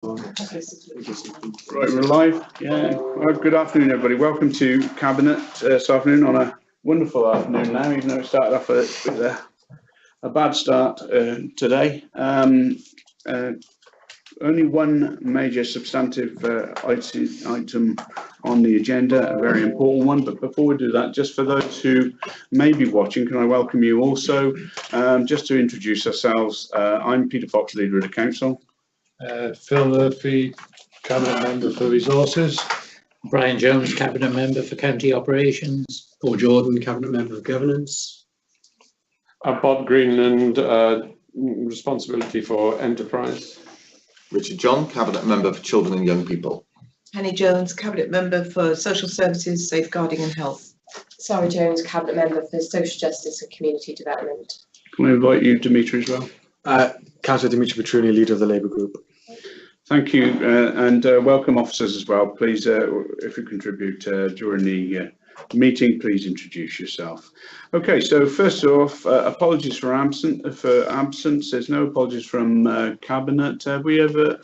Right, we're live. Yeah. Well, good afternoon, everybody. Welcome to Cabinet this afternoon on a wonderful afternoon now, even though it started off with a bad start today. Only one major substantive item on the agenda, a very important one. But before we do that, just for those who may be watching, can I welcome you also? Just to introduce ourselves, I'm Peter Fox, leader of the council. Phil Murphy, Cabinet Member for Resources. Brian Jones, Cabinet Member for County Operations. Paul Jordan, Cabinet Member for Governance. Bob Greenland, responsibility for enterprise. Richard John, Cabinet Member for Children and Young People. Penny Jones, Cabinet Member for Social Services, Safeguarding and Health. Sarah Jones, Cabinet Member for Social Justice and Community Development. Can I invite you, Dimitri, as well? Councillor Dimitri Petruni, Leader of the Labour Group. Thank you, and welcome officers as well. Please, if you contribute during the meeting, please introduce yourself. Okay, so first off, apologies for absence. There's no apologies from Cabinet. Have we ever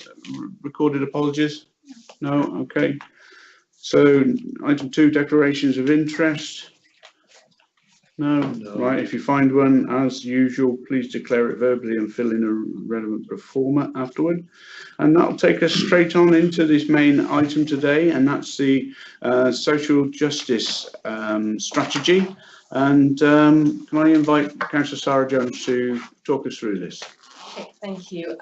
recorded apologies? No. Okay. So item 2, declarations of interest. No. Right, if you find one, as usual, please declare it verbally and fill in a relevant format afterward. And that'll take us straight on into this main item today, and that's the social justice strategy. And can I invite Councillor Sarah Jones to talk us through this? Okay, thank you.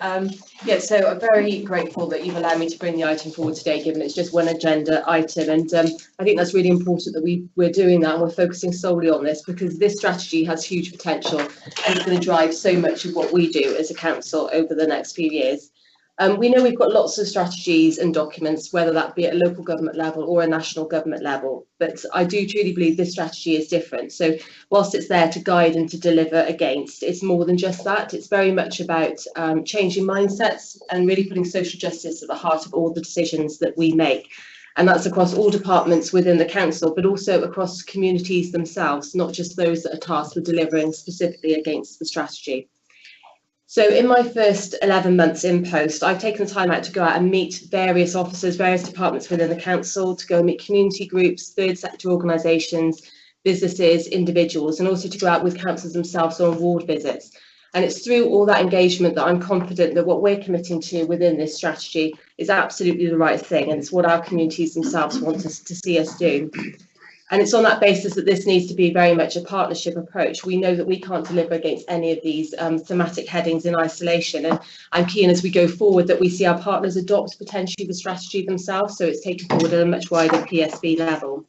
Yeah, so I'm very grateful that you've allowed me to bring the item forward today, given it's just one agenda item. And I think that's really important that we're doing that and we're focusing solely on this, because this strategy has huge potential and it's going to drive so much of what we do as a council over the next few years. We know we've got lots of strategies and documents, whether that be at a local government level or a national government level, but I do truly believe this strategy is different. So whilst it's there to guide and to deliver against, it's more than just that. It's very much about changing mindsets and really putting social justice at the heart of all the decisions that we make. And that's across all departments within the council, but also across communities themselves, not just those that are tasked with delivering specifically against the strategy. So in my first 11 months in post, I've taken the time out to go out and meet various officers, various departments within the council, to go and meet community groups, third sector organisations, businesses, individuals, and also to go out with councillors themselves on ward visits. And it's through all that engagement that I'm confident that what we're committing to within this strategy is absolutely the right thing, and it's what our communities themselves want us to see us do. And it's on that basis that this needs to be very much a partnership approach. We know that we can't deliver against any of these thematic headings in isolation. And I'm keen as we go forward that we see our partners adopt potentially the strategy themselves, so it's taken forward at a much wider PSB level.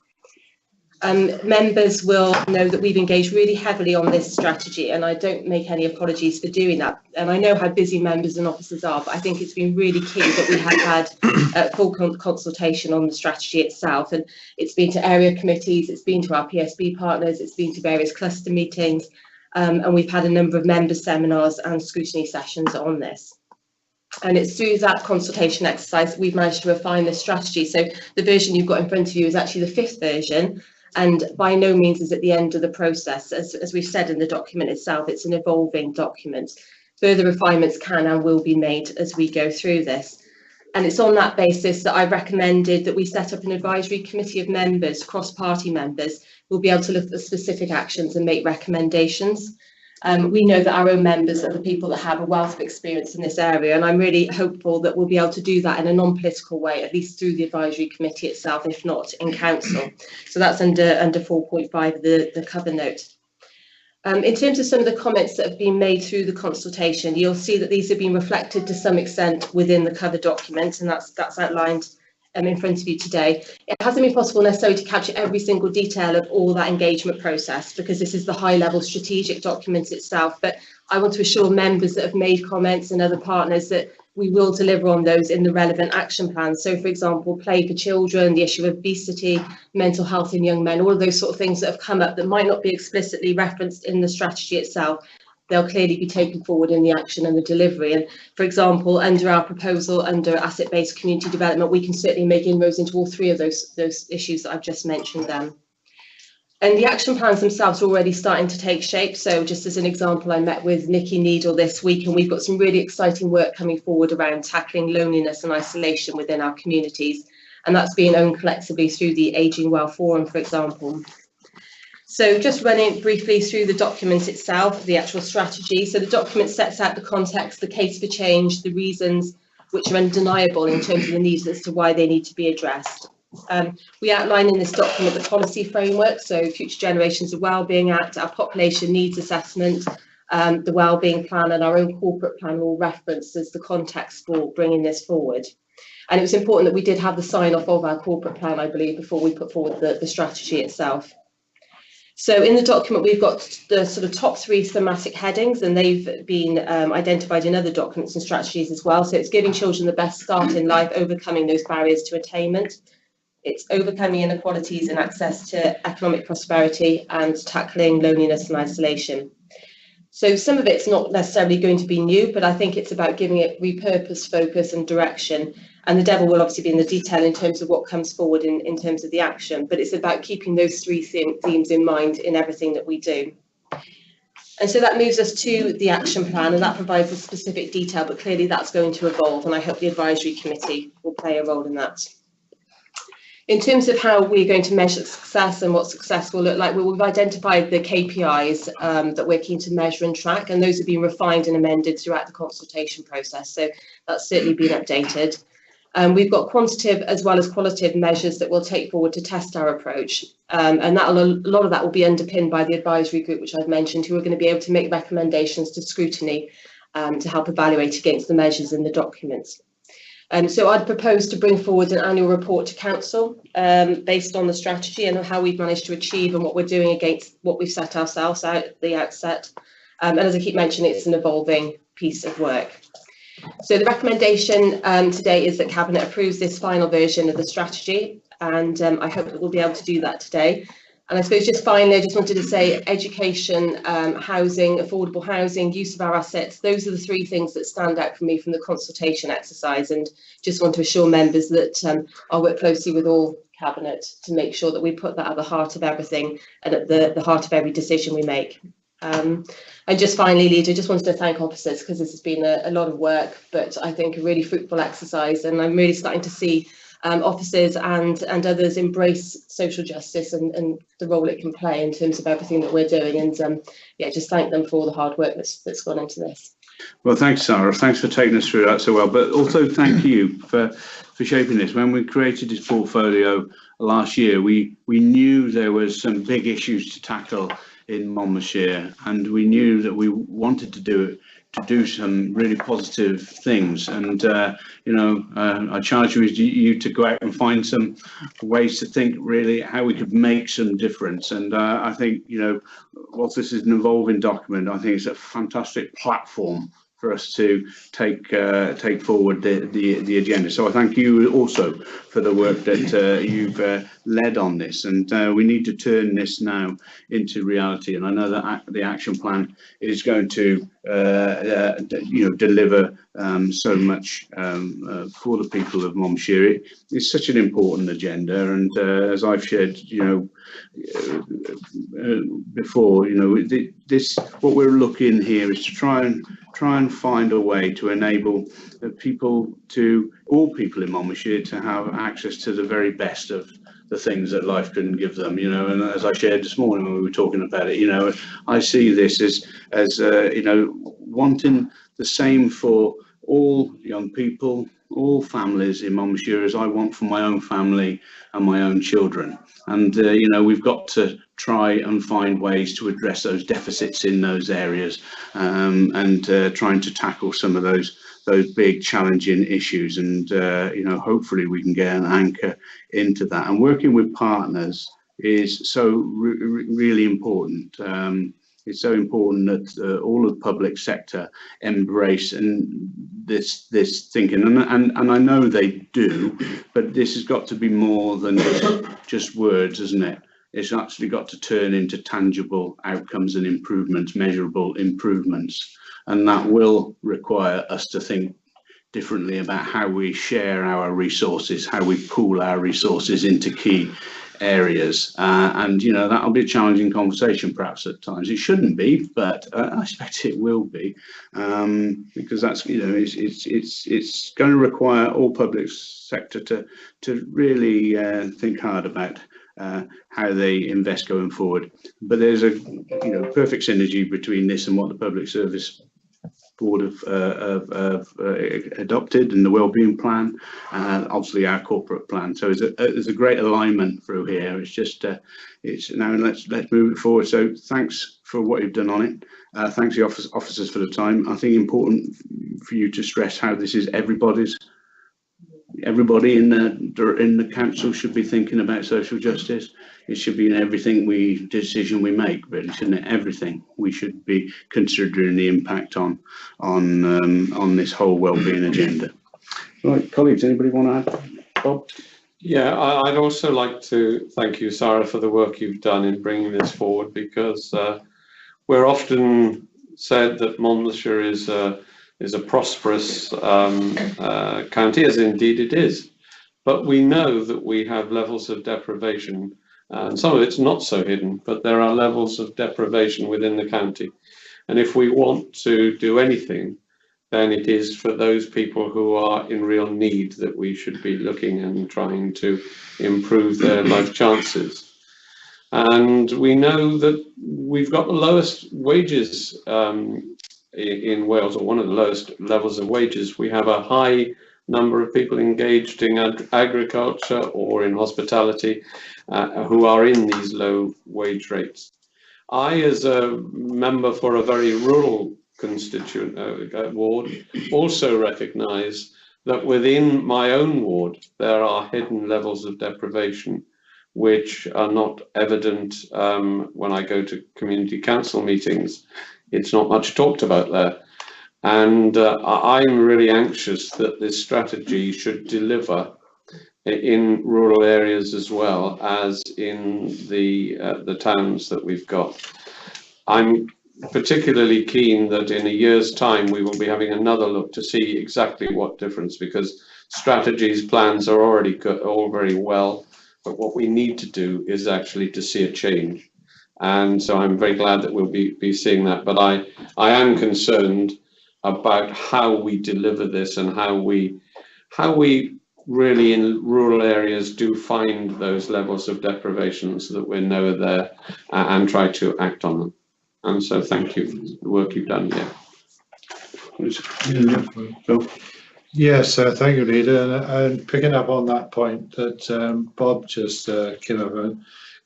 Members will know that we've engaged really heavily on this strategy, and I don't make any apologies for doing that. And I know how busy members and officers are, but I think it's been really key that we have had full consultation on the strategy itself. And it's been to area committees, it's been to our PSB partners, it's been to various cluster meetings, and we've had a number of member seminars and scrutiny sessions on this. And it's through that consultation exercise that we've managed to refine this strategy. So the version you've got in front of you is actually the 5th version. And by no means is it the end of the process. As we've said in the document itself, it's an evolving document. Further refinements can and will be made as we go through this. And it's on that basis that I've recommended that we set up an advisory committee of members, cross-party members, who will be able to look at the specific actions and make recommendations. We know that our own members are the people that have a wealth of experience in this area, and I'm really hopeful that we'll be able to do that in a non-political way, at least through the advisory committee itself, if not in council. So that's under 4.5 of the cover note. In terms of some of the comments that have been made through the consultation, you'll see that these have been reflected to some extent within the cover document, and that's outlined in front of you today. It hasn't been possible necessarily to capture every single detail of all that engagement process, because this is the high level strategic document itself, but I want to assure members that have made comments and other partners that we will deliver on those in the relevant action plans. So for example, play for children, the issue of obesity, mental health in young men, all of those sort of things that have come up that might not be explicitly referenced in the strategy itself, they'll clearly be taken forward in the action and the delivery. And for example, under our proposal, under asset-based community development, we can certainly make inroads into all 3 of those issues that I've just mentioned then. And the action plans themselves are already starting to take shape. So just as an example, I met with Nikki Needle this week, and we've got some really exciting work coming forward around tackling loneliness and isolation within our communities. And that's being owned collectively through the Ageing Well Forum, for example. So just running briefly through the document itself, the actual strategy. So the document sets out the context, the case for change, the reasons which are undeniable in terms of the needs as to why they need to be addressed. We outline in this document the policy framework, so Future Generations of Wellbeing Act, our population needs assessment, the wellbeing plan, and our own corporate plan are all referenced as the context for bringing this forward. And it was important that we did have the sign off of our corporate plan, I believe, before we put forward the strategy itself. So in the document, we've got the sort of top 3 thematic headings, and they've been identified in other documents and strategies as well. So it's giving children the best start in life, overcoming those barriers to attainment. It's overcoming inequalities and access to economic prosperity, and tackling loneliness and isolation. So some of it's not necessarily going to be new, but I think it's about giving it repurpose, focus and direction. And the devil will obviously be in the detail in terms of what comes forward in terms of the action, but it's about keeping those 3 themes in mind in everything that we do. And so that moves us to the action plan, and that provides a specific detail, but clearly that's going to evolve, and I hope the advisory committee will play a role in that. In terms of how we're going to measure success and what success will look like, well, we've identified the KPIs that we're keen to measure and track, and those have been refined and amended throughout the consultation process, so that's certainly been updated. We've got quantitative as well as qualitative measures that we'll take forward to test our approach, and a lot of that will be underpinned by the advisory group, which I've mentioned, who are going to be able to make recommendations to scrutiny to help evaluate against the measures in the documents. So I'd propose to bring forward an annual report to Council based on the strategy and how we've managed to achieve and what we're doing against what we've set ourselves out at the outset. And as I keep mentioning, it's an evolving piece of work. So the recommendation today is that Cabinet approves this final version of the strategy, and I hope that we'll be able to do that today. And I suppose just finally, I just wanted to say education, housing, affordable housing, use of our assets, those are the 3 things that stand out for me from the consultation exercise, and just want to assure members that I'll work closely with all Cabinet to make sure that we put that at the heart of everything and at the heart of every decision we make. And just finally, Leader, just wanted to thank officers, because this has been a lot of work, but I think a really fruitful exercise, and I'm really starting to see officers and others embrace social justice and the role it can play in terms of everything that we're doing, and yeah, just thank them for all the hard work that's gone into this. Well, thanks, Sarah. Thanks for taking us through that so well, but also thank you for shaping this. When we created this portfolio last year, we knew there was some big issues to tackle in Monmouthshire, and we knew that we wanted to do some really positive things, and I charge you to go out and find some ways to think really how we could make some difference. And I think, whilst this is an evolving document, I think it's a fantastic platform for us to take forward the agenda. So I thank you also for the work that you've led on this, and we need to turn this now into reality. And I know that the action plan is going to deliver so much for the people of Monmouthshire. It's such an important agenda, and as I've shared, before, this what we're looking here is to try and find a way to enable all people in Monmouthshire to have access to the very best of the things that life can give them, and as I shared this morning when we were talking about it, I see this as wanting the same for all young people, all families in Monmouthshire, as I want for my own family and my own children. And we've got to try and find ways to address those deficits in those areas, and trying to tackle some of those big challenging issues, and hopefully we can get an anchor into that. And working with partners is so really important. It's so important that all of the public sector embrace and this thinking, and I know they do, but this has got to be more than just words, isn't it? It's actually got to turn into tangible outcomes and improvements, measurable improvements, and that will require us to think differently about how we share our resources, how we pool our resources into key areas, and that'll be a challenging conversation perhaps at times. It shouldn't be, but I expect it will be, because that's it's going to require all public sector to really think hard about how they invest going forward. But there's a perfect synergy between this and what the Public Service Board have adopted, and the wellbeing plan, obviously our corporate plan. So there's a great alignment through here. It's just it's now let's move it forward. So thanks for what you've done on it. Thanks the officers for the time. I think important for you to stress how this is everybody in the council should be thinking about social justice. It should be in everything decision we make, really, shouldn't it? Everything we should be considering the impact on this whole wellbeing agenda. Right, colleagues, anybody want to add? Bob? Yeah, I'd also like to thank you, Sarah, for the work you've done in bringing this forward, because we're often said that Monmouthshire is a prosperous county, as indeed it is. But we know that we have levels of deprivation, and some of it's not so hidden, but there are levels of deprivation within the county. And if we want to do anything, then it is for those people who are in real need that we should be looking and trying to improve their life chances. And we know that we've got the lowest wages in Wales, or one of the lowest levels of wages. We have a high number of people engaged in agriculture or in hospitality who are in these low wage rates. I, as a member for a very rural constituent ward, also recognise that within my own ward there are hidden levels of deprivation which are not evident when I go to community council meetings. It's not much talked about there. And I'm really anxious that this strategy should deliver in rural areas as well as in the towns that we've got. I'm particularly keen that in a year's time we will be having another look to see exactly what difference, because strategies, plans are already all very well, but what we need to do is actually to see a change. And so I'm very glad that we'll be seeing that. But I am concerned about how we deliver this and how we really in rural areas do find those levels of deprivation, so that we know there and try to act on them. And so thank you for the work you've done here. Yes, thank you, Leader. And picking up on that point that Bob just came up with,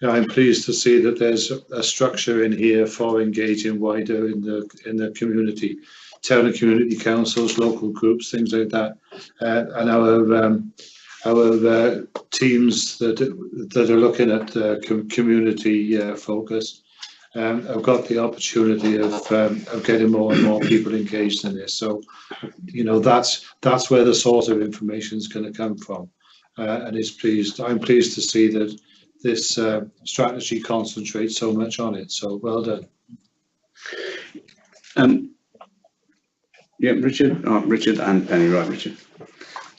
I'm pleased to see that there's a structure in here for engaging wider in the community, town and community councils, local groups, things like that, and our teams that are looking at community focus. I've got the opportunity of getting more and more people engaged in this. So, that's where the source of information is going to come from, and I'm pleased to see that this strategy concentrates so much on it. So well done. Yeah, Richard and Penny, right, Richard.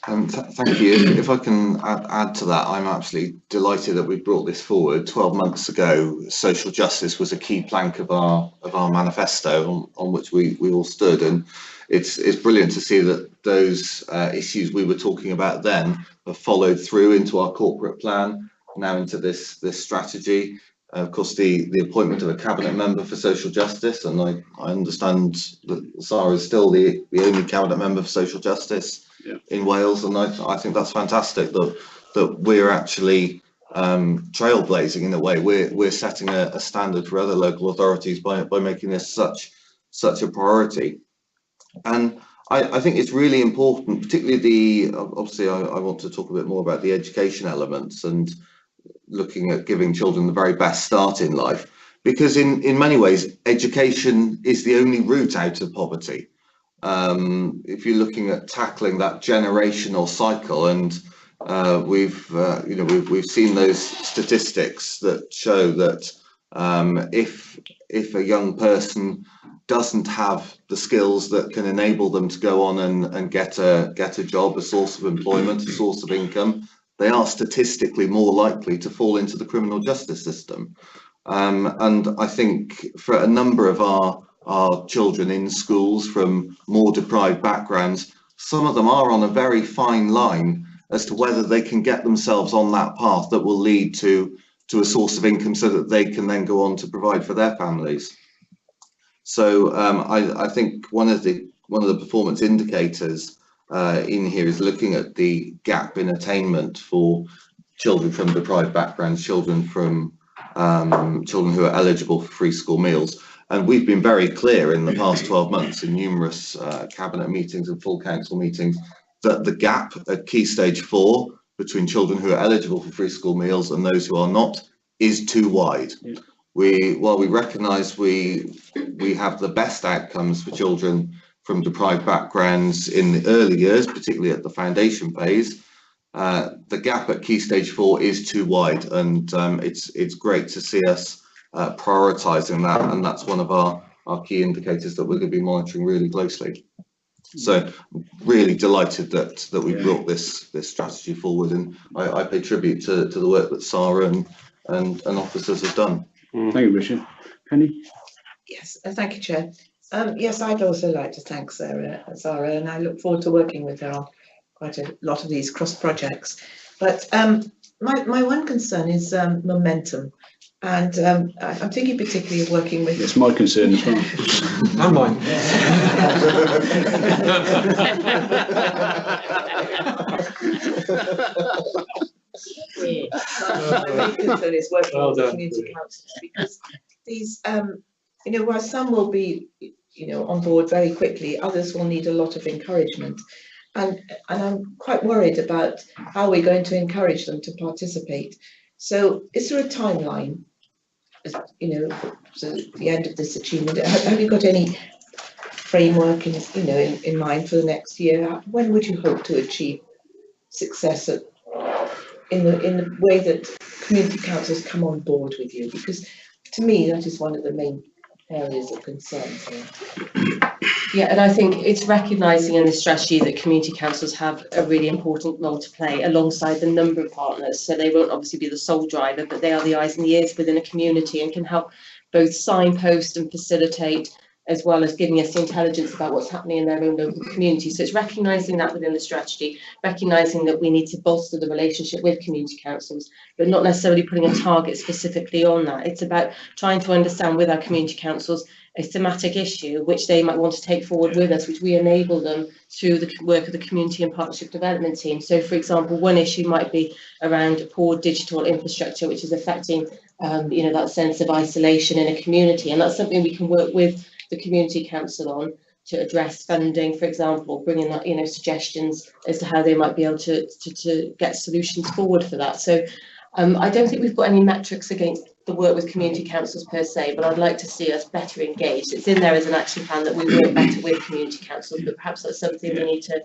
Thank you. If I can add to that, I'm absolutely delighted that we brought this forward. 12 months ago, social justice was a key plank of our manifesto on which we all stood, and it's brilliant to see that those issues we were talking about then have followed through into our corporate plan, now into this strategy. Of course, the appointment of a cabinet member for social justice, and I understand that Sarah is still the only cabinet member for social justice in Wales, and I think that's fantastic that we're actually trailblazing in a way. We're setting a standard for other local authorities by making this such a priority. And I think it's really important, particularly obviously I want to talk a bit more about the education elements and looking at giving children the very best start in life, because in many ways education is the only route out of poverty. If you're looking at tackling that generational cycle, and we've seen those statistics that show that if a young person doesn't have the skills that can enable them to go on and get a job, a source of employment, a source of income, they are statistically more likely to fall into the criminal justice system. And I think for a number of our children in schools from more deprived backgrounds, some of them are on a very fine line as to whether they can get themselves on that path that will lead to a source of income so that they can then go on to provide for their families. So I think one of the performance indicators in here is looking at the gap in attainment for children from deprived backgrounds, children who are eligible for free school meals. And we've been very clear in the past 12 months in numerous cabinet meetings and full council meetings that the gap at Key Stage 4 between children who are eligible for free school meals and those who are not is too wide. Yeah. While we recognise we have the best outcomes for children from deprived backgrounds in the early years, particularly at the foundation phase, the gap at Key Stage 4 is too wide, and it's great to see us prioritising that, and that's one of our key indicators that we're going to be monitoring really closely. So really delighted that we brought this strategy forward, and I pay tribute to the work that Sarah and officers have done. Thank you, Richard. Penny? Yes, thank you, Chair. Yes, I'd also like to thank Sarah, and I look forward to working with her on quite a lot of these cross projects. But my one concern is momentum, and I'm thinking particularly of working with. It's my concern as well. And mine. My main concern is working with the community councils, because these, while some will be, on board very quickly, others will need a lot of encouragement, and I'm quite worried about how we're going to encourage them to participate. So, is there a timeline? So the end of this achievement. Have you got any framework in mind for the next year? When would you hope to achieve success in the way that community councils come on board with you? Because to me, that is one of the main areas of concern here. Yeah, and I think it's recognising in the strategy that community councils have a really important role to play alongside the number of partners. So they won't obviously be the sole driver, but they are the eyes and the ears within a community and can help both signpost and facilitate, as well as giving us the intelligence about what's happening in their own local community. So it's recognising that within the strategy, recognising that we need to bolster the relationship with community councils, but not necessarily putting a target specifically on that. It's about trying to understand with our community councils a thematic issue which they might want to take forward with us, which we enable them through the work of the community and partnership development team. So, for example, one issue might be around poor digital infrastructure, which is affecting that sense of isolation in a community, and that's something we can work with the community council on to address funding, for example, bringing that suggestions as to how they might be able to get solutions forward for that. So I don't think we've got any metrics against the work with community councils per se, but I'd like to see us better engaged. It's in there as an action plan that we work better with community councils, but perhaps that's something we need to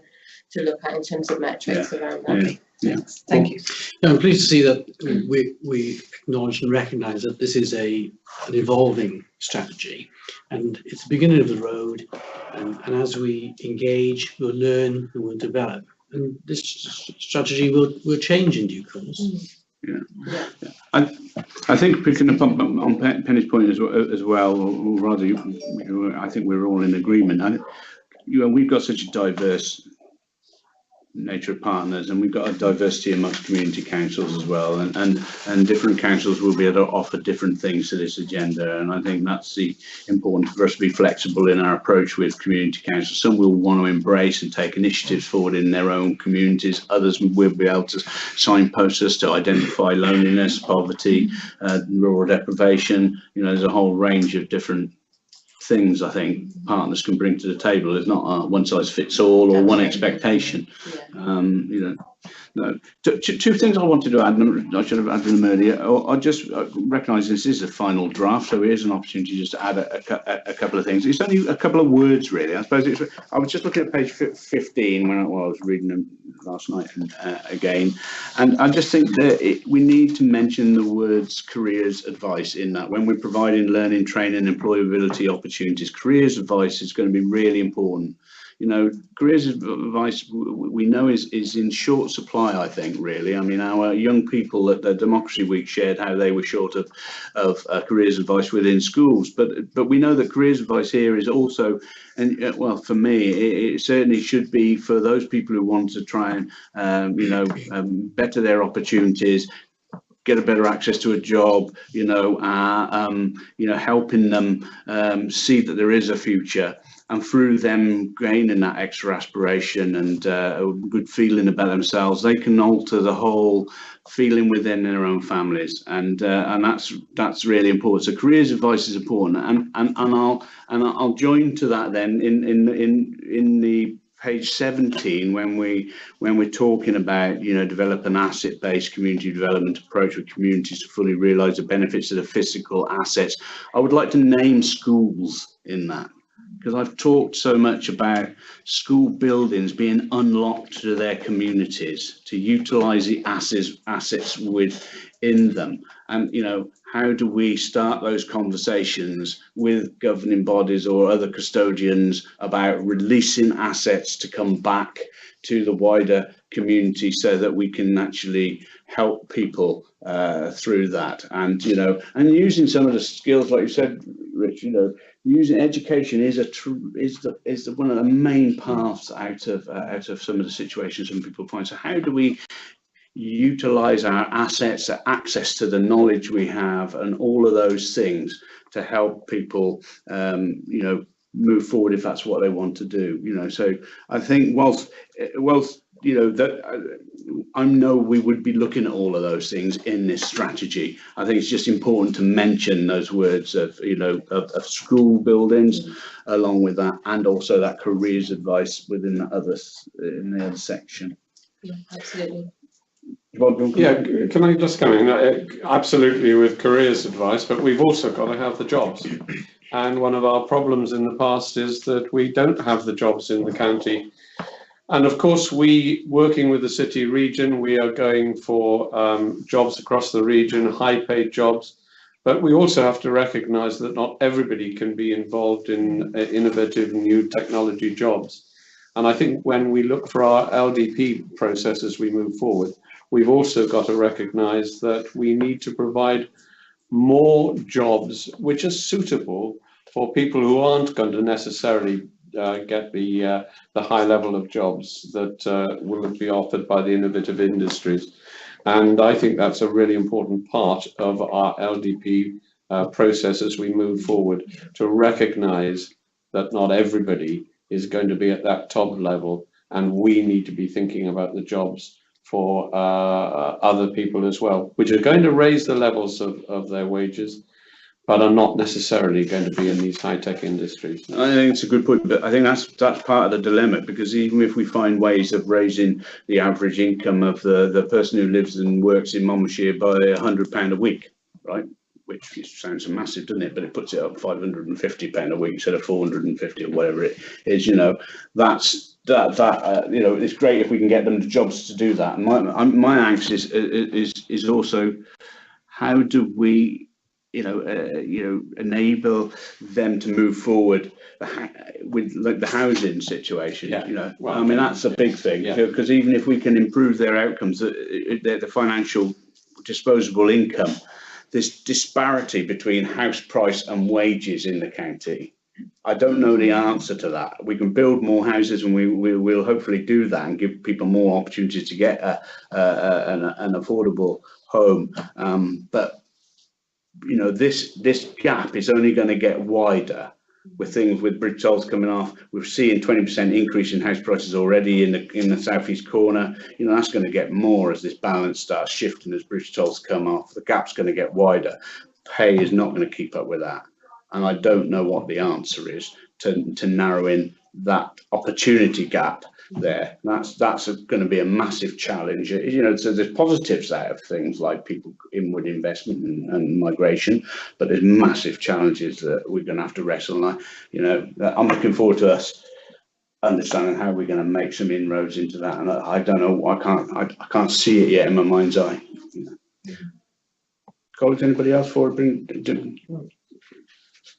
look at in terms of metrics around that. Yeah. Thank you. I'm pleased to see that we acknowledge and recognise that this is an evolving strategy, and it's the beginning of the road, and as we engage, we'll learn and we'll develop, and this strategy will change in due course. Yeah. I think picking up on Penny's point as well, or rather, I think we're all in agreement. We've got such a diverse nature of partners, and we've got a diversity amongst community councils as well, and different councils will be able to offer different things to this agenda, and I think that's the important for us to be flexible in our approach with community councils. Some will want to embrace and take initiatives forward in their own communities, others will be able to signpost us to identify loneliness, poverty, rural deprivation. There's a whole range of different things I think partners can bring to the table. There's not a one size fits all or one expectation. Two things I wanted to add, I should have added them earlier. I just recognise this is a final draft, so here's an opportunity just to add a couple of things. It's only a couple of words really. I suppose I was just looking at page 15 when I was reading them last night and again, and I just think that we need to mention the words careers advice in that. When we're providing learning, training, employability opportunities, careers advice is going to be really important. you know, careers advice we know is in short supply, I think, really. I mean, our young people at the Democracy Week shared how they were short of careers advice within schools, but we know that careers advice here is also, and well, for me, it certainly should be for those people who want to try and, you know, better their opportunities, get a better access to a job, you know, helping them see that there is a future, and through them gaining that extra aspiration and a good feeling about themselves, they can alter the whole feeling within their own families, and that's really important. So careers advice is important, and I'll join to that then in the page 17 when we're talking about, you know, develop an asset-based community development approach with communities to fully realise the benefits of the physical assets. I would like to name schools in that, because I've talked so much about school buildings being unlocked to their communities to utilise the assets within them, and, you know, how do we start those conversations with governing bodies or other custodians about releasing assets to come back to the wider community so that we can actually help people through that, and, you know, and using some of the skills, like you said, Rich, you know, using education is one of the main paths out of some of the situations some people find. So how do we utilize our assets, access to the knowledge we have, and all of those things to help people, you know, move forward if that's what they want to do, you know? So I think whilst you know, that I know we would be looking at all of those things in this strategy, I think it's just important to mention those words of, you know, of school buildings along with that, and also that careers advice within the others in the other section. Yeah, absolutely. Yeah, can I just come in? Absolutely with careers advice, but we've also got to have the jobs. And one of our problems in the past is that we don't have the jobs in the county. And of course, working with the city region, we are going for jobs across the region, high paid jobs. But we also have to recognise that not everybody can be involved in innovative new technology jobs. And I think when we look for our LDP process as we move forward, we've also got to recognise that we need to provide more jobs which are suitable for people who aren't going to necessarily get the high level of jobs that will be offered by the innovative industries. And I think that's a really important part of our LDP process as we move forward, to recognise that not everybody is going to be at that top level, and we need to be thinking about the jobs for other people as well, which are going to raise the levels of their wages, but are not necessarily going to be in these high-tech industries. I think it's a good point, but I think that's part of the dilemma, because even if we find ways of raising the average income of the person who lives and works in Monmouthshire by £100 a week, right, which sounds massive, doesn't it? But it puts it up £550 a week instead of 450 or whatever it is, you know, you know, it's great if we can get them the jobs to do that. And my angst is also, how do we, you know, enable them to move forward with, like, the housing situation? Yeah. You know, well, I mean, that's a big thing, because even if we can improve their outcomes, the financial disposable income, this disparity between house price and wages in the county, I don't know the answer to that. We can build more houses, and we'll hopefully do that and give people more opportunities to get an affordable home. But, you know, this gap is only going to get wider with things with bridge tolls coming off. We're seeing 20% increase in house prices already in the southeast corner. You know, that's going to get more as this balance starts shifting as bridge tolls come off. The gap's going to get wider. Pay is not going to keep up with that. And I don't know what the answer is to narrowing that opportunity gap there. That's going to be a massive challenge. You know, so there's positives out of things like people inward investment and migration, but there's massive challenges that we're going to have to wrestle. And I'm looking forward to us understanding how we're going to make some inroads into that. And I don't know, I can't see it yet in my mind's eye. You know. Colleagues, anybody else for it?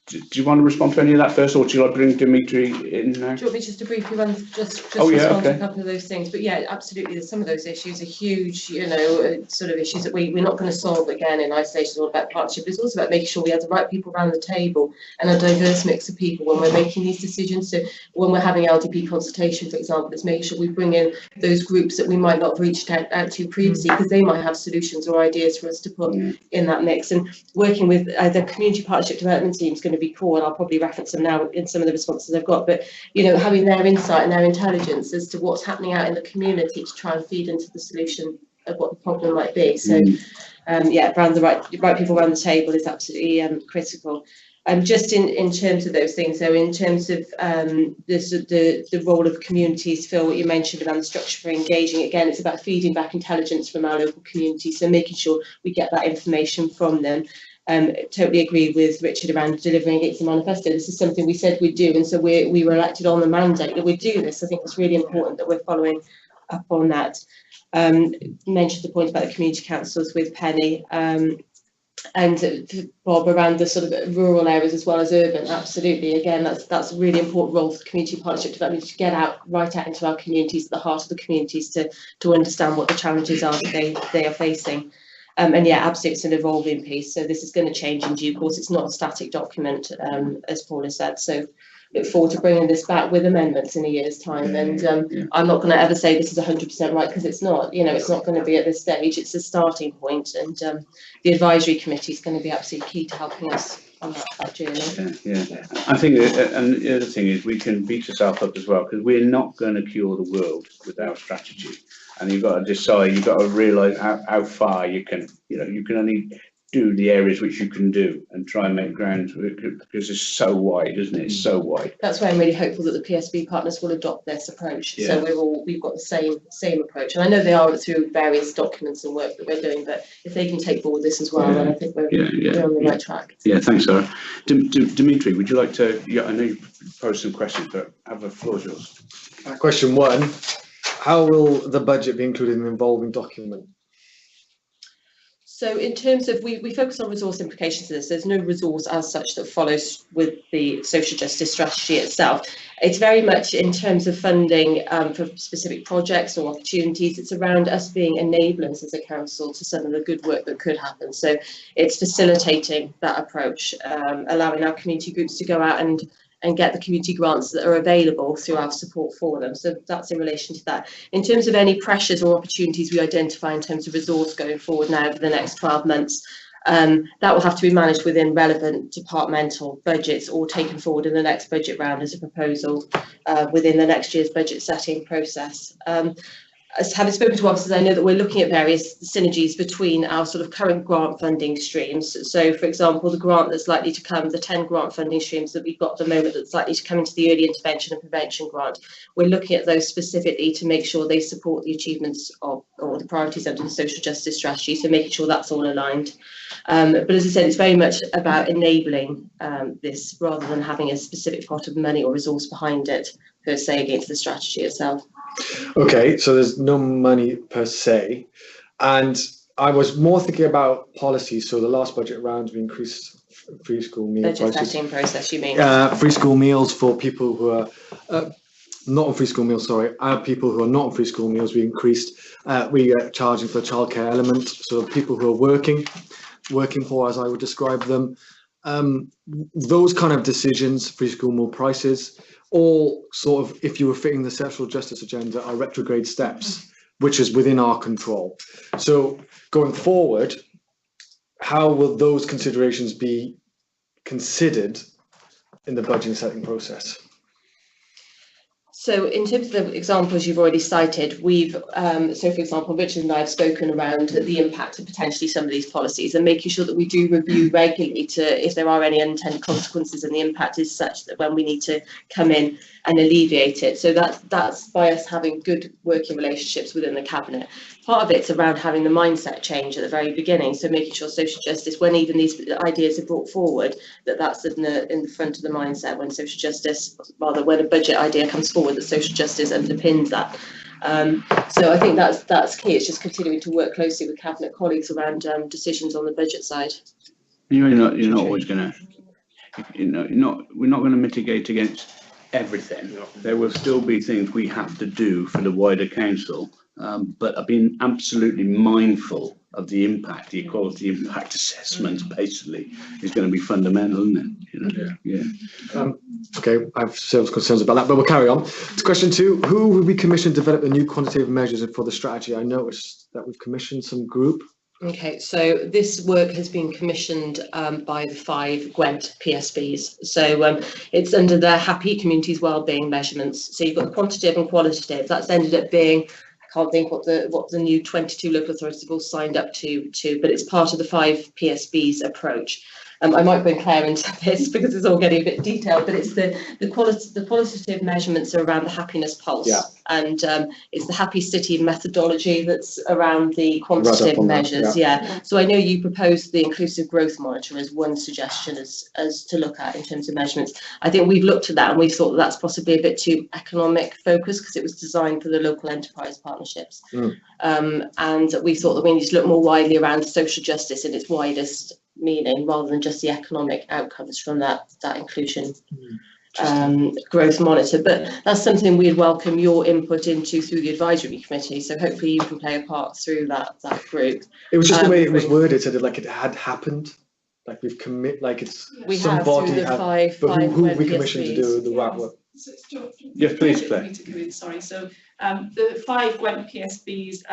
do you want to respond to any of that first, or do you like bring Dimitri in now? Do you want me just to briefly run, just Oh, yeah, respond to okay. a couple of those things? But yeah, absolutely, there's some of those issues are huge, you know, sort of issues that we're not going to solve again in isolation. It's all about partnership. It's also about making sure we have the right people around the table and a diverse mix of people when we're making these decisions. So when we're having LDP consultation, for example, it's making sure we bring in those groups that we might not have reached out to previously, because they might have solutions or ideas for us to put in that mix. And working with the community partnership development team is going to be core, and I'll probably reference them now in some of the responses I've got, but you know, having their insight and their intelligence as to what's happening out in the community to try and feed into the solution of what the problem might be. So yeah, around the right people around the table is absolutely critical. Just in terms of those things, so in terms of the role of communities, Phil, what you mentioned around the structure for engaging, again, it's about feeding back intelligence from our local communities, so making sure we get that information from them. Totally agree with Richard around delivering against the manifesto. This is something we said we'd do, and so we were elected on the mandate that we'd do this. I think it's really important that we're following up on that. Mentioned the point about the community councils with Penny, and Bob around the sort of rural areas as well as urban. Absolutely, again, that's a really important role for community partnership development, to get right out into our communities, at the heart of the communities, to understand what the challenges are that they are facing. And yeah, absolutely, it's an evolving piece. So this is going to change in due course. It's not a static document, as Paul has said. So look forward to bringing this back with amendments in a year's time. And I'm not going to ever say this is 100% right, because it's not. You know, it's not going to be at this stage. It's a starting point, and the advisory committee is going to be absolutely key to helping us on that journey. Yeah. I think, and the other thing is, we can beat ourselves up as well, because we're not going to cure the world without strategy. And you've got to decide, you've got to realise how far you can, you know, you can only do the areas which you can do, and try and make ground, because it's so wide, isn't it? It's so wide. That's why I'm really hopeful that the PSB partners will adopt this approach. Yeah. So we've got the same approach, and I know they are through various documents and work that we're doing. But if they can take forward this as well, then I think we're on the right track. Yeah, thanks, Sarah. Dimitri, would you like to? Yeah, I know you posed some questions, but have the floor is yours. Question one: how will the budget be included in the involving document? So in terms of, we focus on resource implications of this. There's no resource as such that follows with the social justice strategy itself. It's very much in terms of funding for specific projects or opportunities. It's around us being enablers as a council to some of the good work that could happen. So it's facilitating that approach, allowing our community groups to go out and get the community grants that are available through our support for them. So that's in relation to that. In terms of any pressures or opportunities we identify in terms of resource going forward now over the next 12 months, that will have to be managed within relevant departmental budgets, or taken forward in the next budget round as a proposal within the next year's budget setting process. As having spoken to officers, I know that we're looking at various synergies between our sort of current grant funding streams. So, for example, the grant that's likely to come, the 10 grant funding streams that we've got at the moment that's likely to come into the early intervention and prevention grant, we're looking at those specifically to make sure they support the achievements of, or the priorities under the social justice strategy, so making sure that's all aligned. But as I said, it's very much about enabling this, rather than having a specific pot of money or resource behind it per se against the strategy itself. Okay, so there's no money per se, and I was more thinking about policy. So the last budget round, we increased free school meal budget prices. setting process, you mean? Free school meals for people who are not on free school meals. Sorry, people who are not on free school meals. We increased. We are charging for the childcare element. So people who are working for, as I would describe them. Those kind of decisions, free school meal prices, all sort of, if you were fitting the social justice agenda, are retrograde steps, which is within our control. So going forward, how will those considerations be considered in the budgeting setting process? So in terms of the examples you've already cited, we've, so for example, Richard and I have spoken around the impact of potentially some of these policies, and making sure that we do review regularly to, if there are any unintended consequences and the impact is such that when we need to come in and alleviate it. So that's by us having good working relationships within the cabinet. Part of it's around having the mindset change at the very beginning. So making sure social justice, when even these ideas are brought forward, that's in the front of the mindset when social justice, rather when a budget idea comes forward, that social justice underpins that. So I think that's key. It's just continuing to work closely with cabinet colleagues around decisions on the budget side. You're not always going to we're not going to mitigate against everything. There will still be things we have to do for the wider council, but I've been absolutely mindful of the impact. The equality impact assessment basically is going to be fundamental, isn't it? Yeah. Okay, I have serious concerns about that, but we'll carry on. To question 2, who will be commissioned to develop the new quantitative measures for the strategy? I noticed that we've commissioned some group. Okay, so this work has been commissioned by the 5 Gwent PSBs. So it's under their Happy Communities Wellbeing measurements. So you've got the quantitative and qualitative. That's ended up being, I can't think what the new 22 local authorities have all signed up to, but it's part of the 5 PSBs approach. I might bring Claire into this because it's all getting a bit detailed, but it's the qualitative measurements are around the happiness pulse, and it's the Happy City methodology that's around the quantitative measures. So I know you proposed the inclusive growth monitor as one suggestion as to look at in terms of measurements. I think we've looked at that and we thought that that's possibly a bit too economic focused because it was designed for the local enterprise partnerships, and we thought that we need to look more widely around social justice in its widest meaning rather than just the economic outcomes from that inclusion growth monitor. But that's something we'd welcome your input into through the advisory committee, so hopefully you can play a part through that group. It was just the way it was worded, said it like it had happened, like we've like it's we somebody have through the but five who we commissioned to do the work. Yes, please, Claire. Sorry, so the 5 Gwent PSBs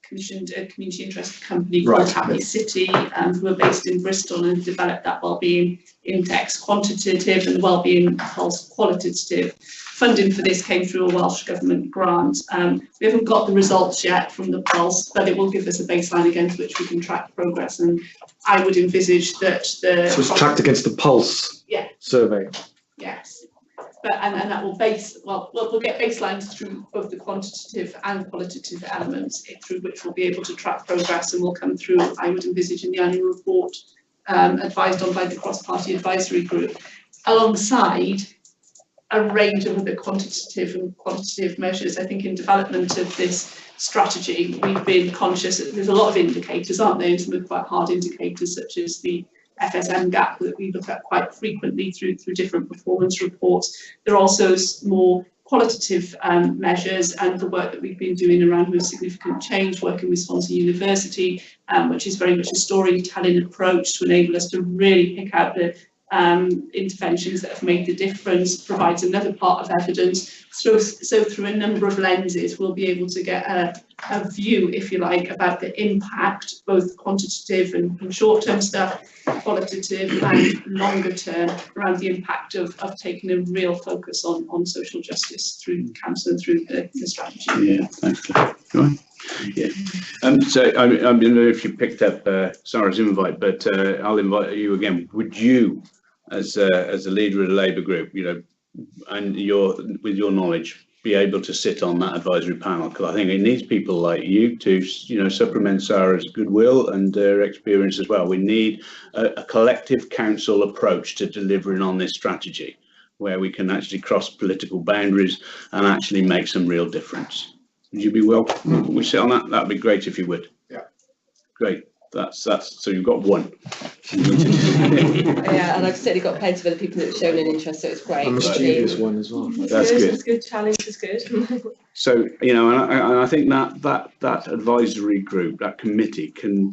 commissioned a community interest company called Happy City, who are based in Bristol and developed that wellbeing index quantitative and wellbeing pulse qualitative. Funding for this came through a Welsh Government grant. We haven't got the results yet from the pulse, but it will give us a baseline against which we can track progress. And I would envisage that So it's tracked against the pulse survey. Yes. And that will we'll get baselines through both the quantitative and qualitative elements through which we'll be able to track progress, and will come through, I would envisage, in the annual report advised on by the cross-party advisory group, alongside a range of other quantitative and qualitative measures. I think in development of this strategy, we've been conscious that there's a lot of indicators, aren't there, and some of quite hard indicators such as the FSM gap that we look at quite frequently through different performance reports. There are also more qualitative measures, and the work that we've been doing around most significant change, working with Swansea University, which is very much a storytelling approach to enable us to really pick out the interventions that have made the difference, provides another part of evidence. So through a number of lenses, we'll be able to get a view, if you like, about the impact, both quantitative and short-term stuff, qualitative and longer term, around the impact of taking a real focus on social justice through council and through the strategy. Yeah, thanks, Claire. Go on. Yeah. So I don't know if you picked up Sarah's invite, but I'll invite you again. Would you, as a leader of the Labour group, and with your knowledge, be able to sit on that advisory panel? Because I think it needs people like you to, supplement Sarah's goodwill and her experience as well. We need a collective council approach to delivering on this strategy, where we can actually cross political boundaries and actually make some real difference. Would you be welcome? We sit on that? That'd be great if you would. Yeah. Great. That's so you've got one. Yeah, and I've certainly got plenty of other people that have shown an interest, so it's great. A mischievous one as well. That's good. It's good. Challenge is good. So and I think that advisory group, that committee, can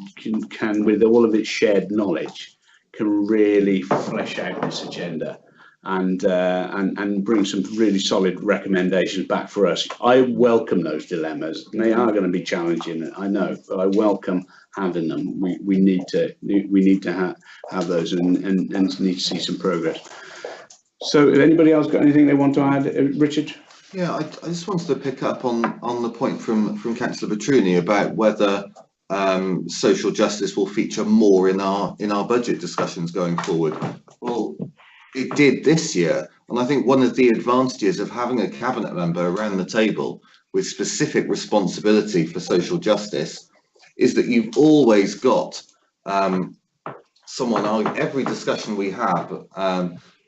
with all of its shared knowledge, can really flesh out this agenda and bring some really solid recommendations back for us. I welcome those dilemmas. They are going to be challenging, I know, but I welcome having them. We need to have those and need to see some progress. So, if anybody else got anything they want to add, Richard? Yeah, I just wanted to pick up on the point from Councillor Petruni about whether social justice will feature more in our budget discussions going forward. Well, it did this year, and I think one of the advantages of having a cabinet member around the table with specific responsibility for social justice is that you've always got someone. Every discussion we have,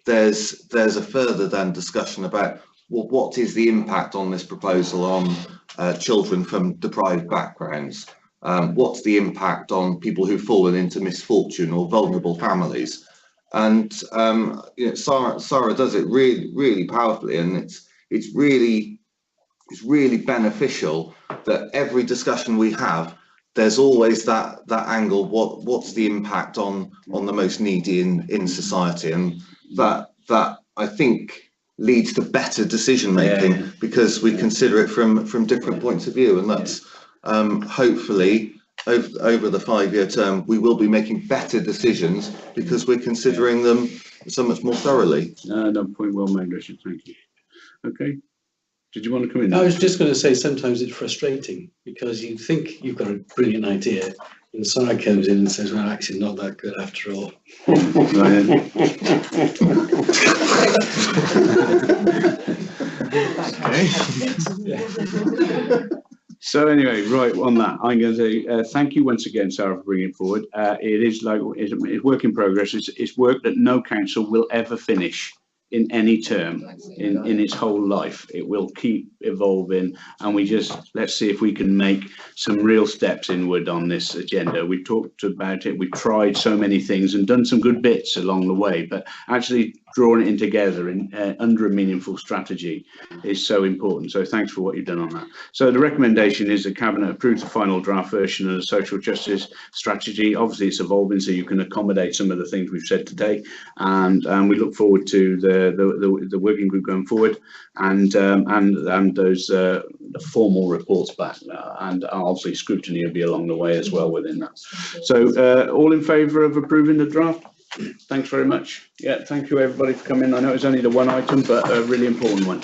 there's a further than discussion about, well, what is the impact on this proposal on children from deprived backgrounds? What's the impact on people who've fallen into misfortune or vulnerable families? And you know, Sarah does it really powerfully, and it's really beneficial that every discussion we have, there's always that angle. What's the impact on the most needy in society, and that I think leads to better decision making, because we consider it from different points of view, and that's hopefully over the 5-year term we will be making better decisions because we're considering them so much more thoroughly. No, point well made, Richard. Thank you. Okay. Did you want to come in? I was just going to say sometimes it's frustrating because you think you've got a brilliant idea and Sarah comes in and says, well, actually not that good after all. So anyway, right on that, I'm going to say thank you once again, Sarah, for bringing it forward. It is like it's work in progress. It's work that no council will ever finish in any term in its whole life. It will keep evolving, and let's see if we can make some real steps inward on this agenda. We've talked about it, we've tried so many things and done some good bits along the way, but actually drawing it in together under a meaningful strategy is so important. So thanks for what you've done on that. So the recommendation is the Cabinet approves the final draft version of the social justice strategy. Obviously it's evolving, so you can accommodate some of the things we've said today, and we look forward to the working group going forward, and those the formal reports back, and obviously scrutiny will be along the way as well within that. So all in favour of approving the draft? Thanks very much. Yeah, thank you everybody for coming. I know it's only the one item, but a really important one.